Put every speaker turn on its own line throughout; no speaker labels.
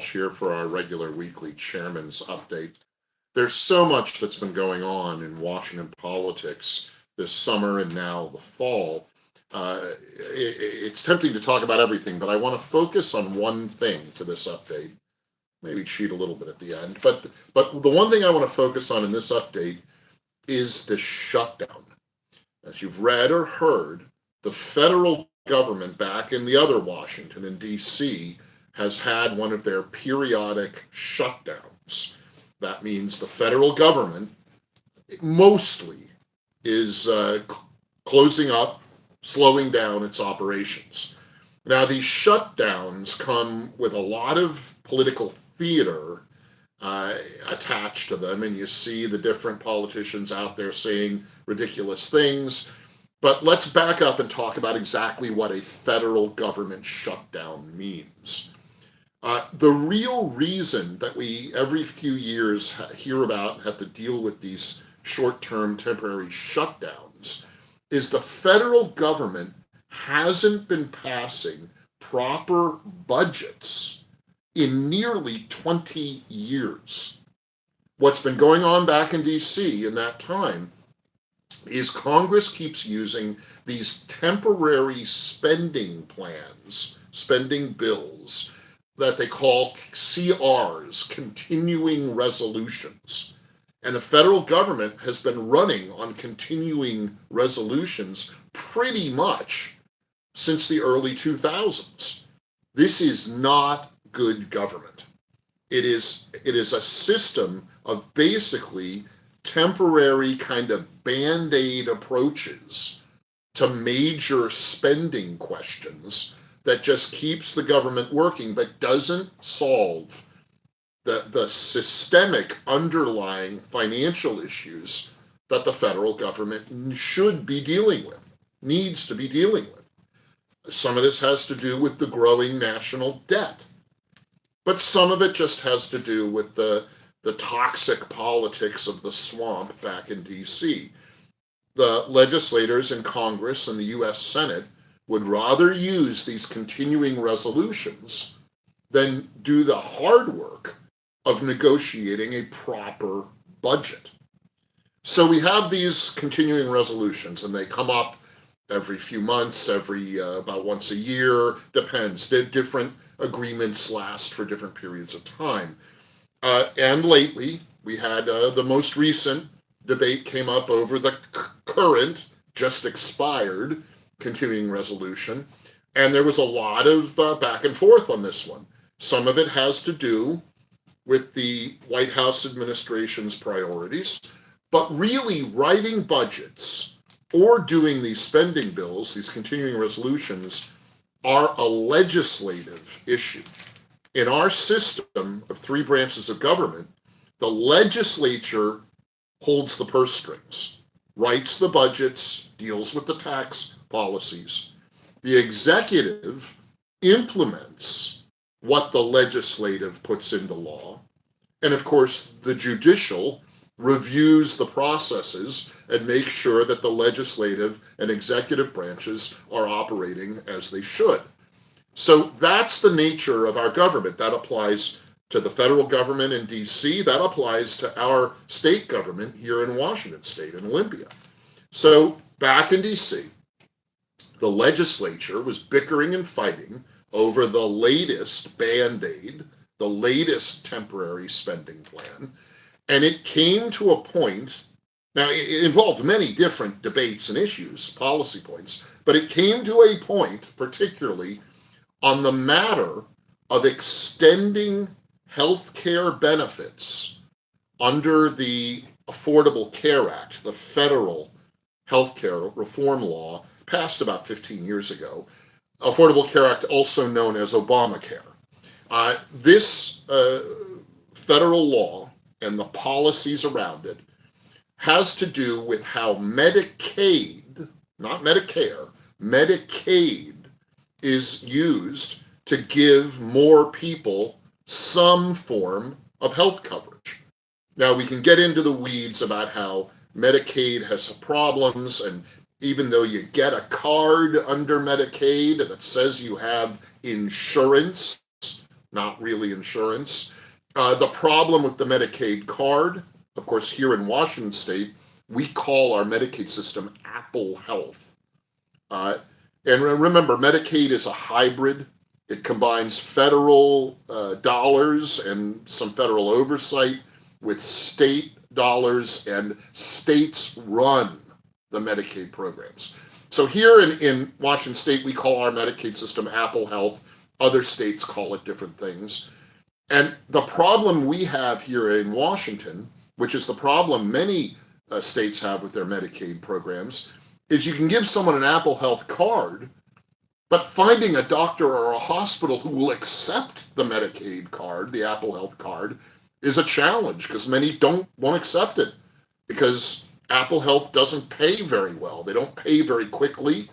here for our regular weekly chairman's update. There's so much that's been going on in Washington politics this summer and now the fall. It's tempting to talk about everything, but I want to focus on one thing for this update. Maybe cheat a little bit at the end, but the one thing I want to focus on in this update is the shutdown. As you've read or heard, the federal government back in the other Washington in D.C. has had one of their periodic shutdowns. That means the federal government mostly is closing up, slowing down its operations. Now, these shutdowns come with a lot of political theater attached to them, and you see the different politicians out there saying ridiculous things. But let's back up and talk about exactly what a federal government shutdown means. The real reason that we every few years hear about and have to deal with these short-term temporary shutdowns is the federal government hasn't been passing proper budgets in nearly 20 years. What's been going on back in D.C. in that time is Congress keeps using these temporary spending plans, spending bills, that they call CRs, continuing resolutions. And the federal government has been running on continuing resolutions pretty much since the early 2000s. This is not good government. It is a system of basically temporary kind of band-aid approaches to major spending questions that just keeps the government working but doesn't solve the systemic underlying financial issues that the federal government should be dealing with, needs to be dealing with. Some of this has to do with the growing national debt, but some of it just has to do with the toxic politics of the swamp back in D.C. The legislators in Congress and the U.S. Senate would rather use these continuing resolutions than do the hard work of negotiating a proper budget. So we have these continuing resolutions, and they come up every few months, about once a year, depends. Different agreements last for different periods of time. And lately, we had the most recent debate came up over the current, just expired, continuing resolution, and there was a lot of back and forth on this one. Some of it has to do with the White House administration's priorities, but really writing budgets or doing these spending bills, these continuing resolutions, are a legislative issue. In our system of three branches of government, the legislature holds the purse strings, writes the budgets, deals with the tax policies. The executive implements what the legislative puts into law. And of course, the judicial reviews the processes and makes sure that the legislative and executive branches are operating as they should. So that's the nature of our government. That applies to the federal government in D.C. That applies to our state government here in Washington State, in Olympia. So back in D.C., the legislature was bickering and fighting over the latest Band-Aid, the latest temporary spending plan. And it came to a point, now it involved many different debates and issues, policy points, but it came to a point, particularly on the matter of extending health care benefits under the Affordable Care Act, the federal health care reform law passed about 15 years ago. Affordable Care Act, also known as Obamacare. This federal law and the policies around it has to do with how Medicaid, not Medicare, Medicaid is used to give more people some form of health coverage. Now, we can get into the weeds about how Medicaid has problems, and even though you get a card under Medicaid that says you have insurance, not really insurance. The problem with the Medicaid card, of course, here in Washington State, we call our Medicaid system Apple Health. And remember, Medicaid is a hybrid. It combines federal dollars and some federal oversight with state dollars, and states run the Medicaid programs. So here in Washington State, we call our Medicaid system Apple Health. Other states call it different things. And the problem we have here in Washington, which is the problem many states have with their Medicaid programs, is you can give someone an Apple Health card, but finding a doctor or a hospital who will accept the Medicaid card, the Apple Health card, is a challenge because many don't want to accept it because Apple Health doesn't pay very well. They don't pay very quickly,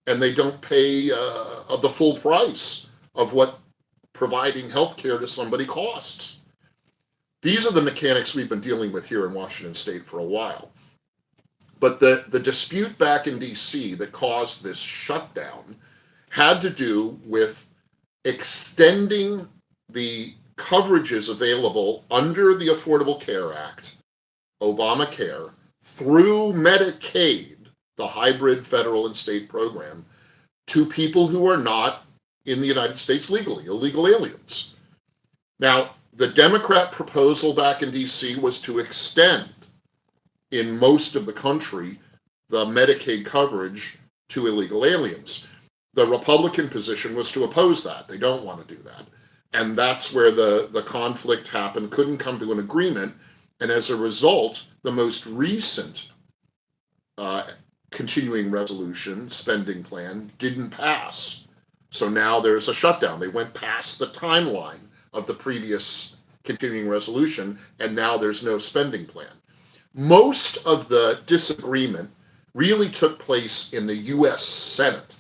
and they don't pay the full price of what providing health care to somebody costs. These are the mechanics we've been dealing with here in Washington State for a while. But the dispute back in D.C. that caused this shutdown had to do with extending the coverages available under the Affordable Care Act, Obamacare, through Medicaid, the hybrid federal and state program, to people who are not in the United States legally, illegal aliens. Now, the Democrat proposal back in D.C. was to extend in most of the country the Medicaid coverage to illegal aliens. The Republican position was to oppose that. They don't want to do that. And that's where the conflict happened, couldn't come to an agreement. And as a result, the most recent continuing resolution spending plan didn't pass. So now there's a shutdown. They went past the timeline of the previous continuing resolution, and now there's no spending plan. Most of the disagreement really took place in the U.S. Senate,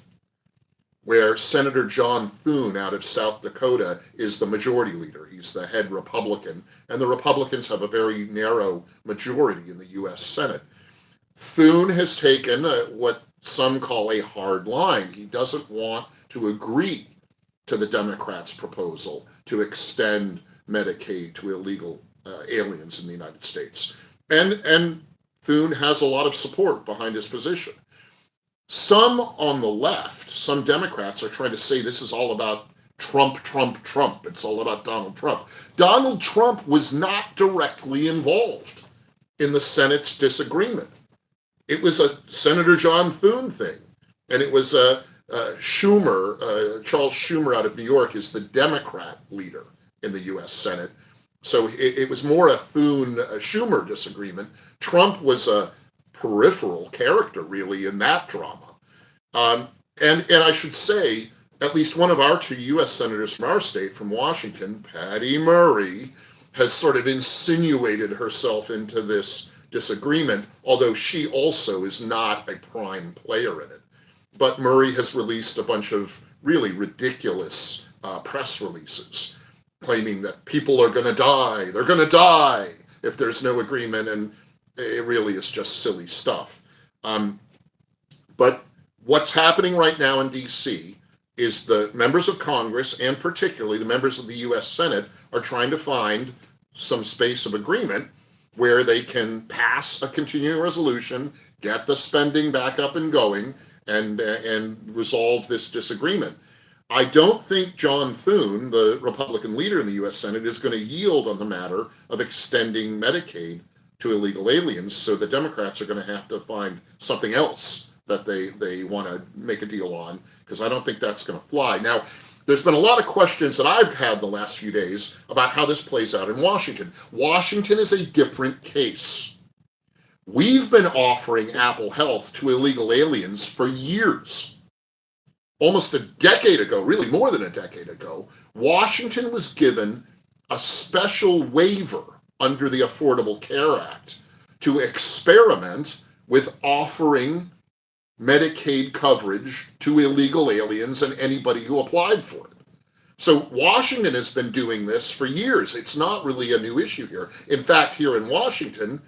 where Senator John Thune out of South Dakota is the majority leader. He's the head Republican, and the Republicans have a very narrow majority in the U.S. Senate. Thune has taken what some call a hard line. He doesn't want to agree to the Democrats' proposal to extend Medicaid to illegal aliens in the United States. And Thune has a lot of support behind his position. Some on the left, some Democrats are trying to say this is all about Trump, Trump, Trump. It's all about Donald Trump. Donald Trump was not directly involved in the Senate's disagreement. It was a Senator John Thune thing. And it was Schumer, Charles Schumer out of New York is the Democrat leader in the U.S. Senate. So it was more a Thune-Schumer disagreement. Trump was a peripheral character, really, in that drama. And I should say, at least one of our two U.S. senators from our state, from Washington, Patty Murray, has sort of insinuated herself into this disagreement, although she also is not a prime player in it. But Murray has released a bunch of really ridiculous press releases claiming that people are going to die. They're going to die if there's no agreement, and it really is just silly stuff. But what's happening right now in D.C. is the members of Congress, and particularly the members of the U.S. Senate, are trying to find some space of agreement where they can pass a continuing resolution, get the spending back up and going, and resolve this disagreement. I don't think John Thune, the Republican leader in the U.S. Senate, is going to yield on the matter of extending Medicaid to illegal aliens, so the Democrats are going to have to find something else that they want to make a deal on, because I don't think that's going to fly. Now, there's been a lot of questions that I've had the last few days about how this plays out in Washington. Washington is a different case. We've been offering Apple Health to illegal aliens for years. Almost a decade ago, really more than a decade ago, Washington was given a special waiver under the Affordable Care Act to experiment with offering Medicaid coverage to illegal aliens and anybody who applied for it. So Washington has been doing this for years. It's not really a new issue here. In fact, here in Washington,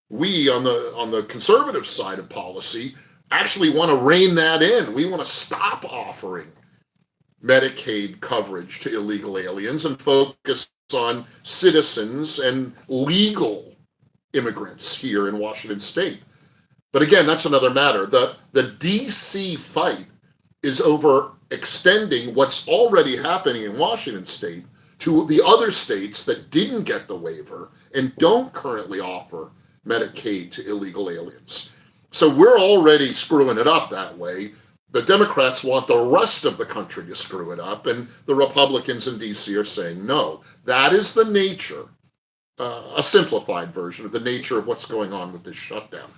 we on the conservative side of policy actually want to rein that in. We want to stop offering Medicaid coverage to illegal aliens and focus on citizens and legal immigrants here in Washington state. But again, that's another matter. The DC fight is over extending what's already happening in Washington state to the other states that didn't get the waiver and don't currently offer Medicaid to illegal aliens. So we're already screwing it up that way. The Democrats want the rest of the country to screw it up, and the Republicans in DC are saying no. That is the nature, a simplified version of the nature of what's going on with this shutdown.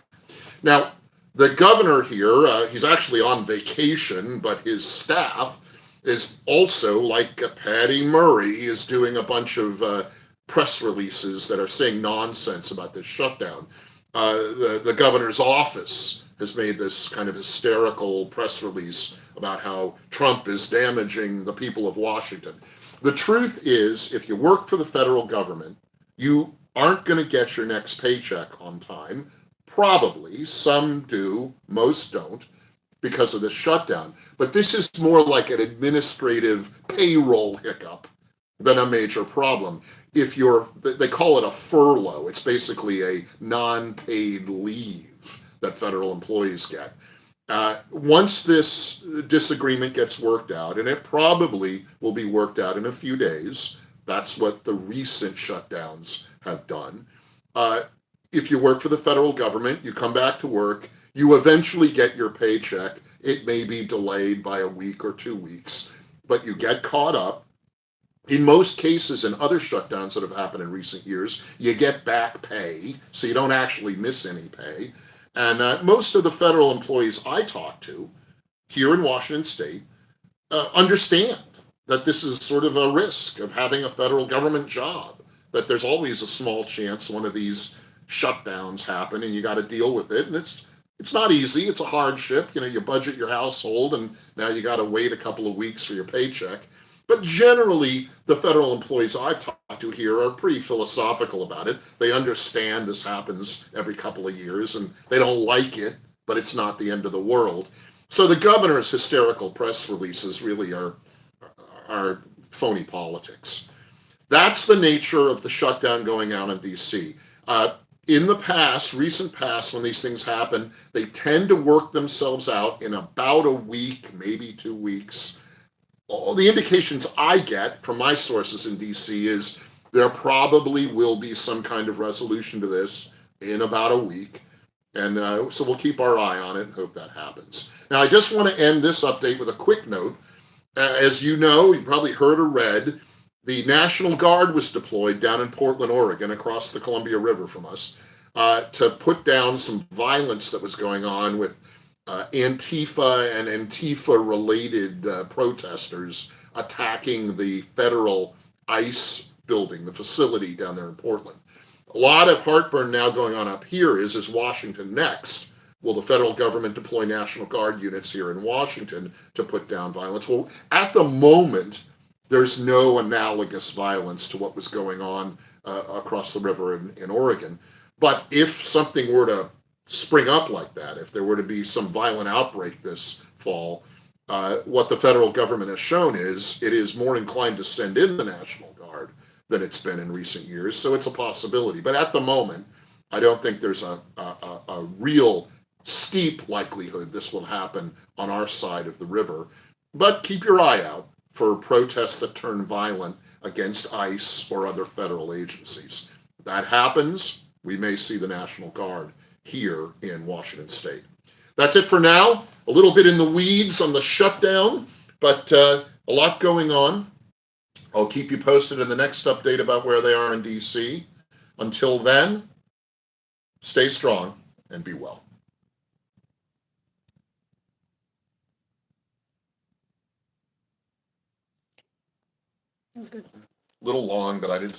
Now, the governor here, he's actually on vacation, but his staff is also, like Patty Murray, is doing a bunch of press releases that are saying nonsense about this shutdown. The governor's office has made this kind of hysterical press release about how Trump is damaging the people of Washington. The truth is, if you work for the federal government, you aren't going to get your next paycheck on time. Probably. Some do, most don't, because of the shutdown. But this is more like an administrative payroll hiccup than a major problem. If they call it a furlough, it's basically a non-paid leave that federal employees get. Once this disagreement gets worked out, and it probably will be worked out in a few days, that's what the recent shutdowns have done. If you work for the federal government, you come back to work, you eventually get your paycheck. It may be delayed by a week or 2 weeks, but you get caught up. In most cases, in other shutdowns that have happened in recent years, you get back pay, so you don't actually miss any pay. And most of the federal employees I talk to here in Washington state understand that this is sort of a risk of having a federal government job, that there's always a small chance one of these shutdowns happen and you got to deal with it. And it's not easy. It's a hardship. You budget your household and now you got to wait a couple of weeks for your paycheck. But generally, the federal employees I've talked to here are pretty philosophical about it. They understand this happens every couple of years and they don't like it, but it's not the end of the world. So the governor's hysterical press releases really are phony politics. That's the nature of the shutdown going on in DC. In the past, recent past, when these things happen, they tend to work themselves out in about a week, maybe 2 weeks. All the indications I get from my sources in DC is there probably will be some kind of resolution to this in about a week. And so we'll keep our eye on it and hope that happens. Now, I just want to end this update with a quick note. As you know, you've probably heard or read, the National Guard was deployed down in Portland, Oregon, across the Columbia River from us, to put down some violence that was going on with Antifa and Antifa-related protesters attacking the federal ICE building, the facility down there in Portland. A lot of heartburn now going on up here is Washington next? Will the federal government deploy National Guard units here in Washington to put down violence? Well, at the moment, there's no analogous violence to what was going on across the river in Oregon. But if something were to spring up like that, if there were to be some violent outbreak this fall, what the federal government has shown is it is more inclined to send in the National Guard than it's been in recent years. So it's a possibility. But at the moment, I don't think there's a real steep likelihood this will happen on our side of the river. But keep your eye out for protests that turn violent against ICE or other federal agencies. If that happens, we may see the National Guard here in Washington state. That's it for now. A little bit in the weeds on the shutdown, but a lot going on. I'll keep you posted in the next update about where they are in DC. Until then, stay strong and be well.
That was good.
A little long, but I didn't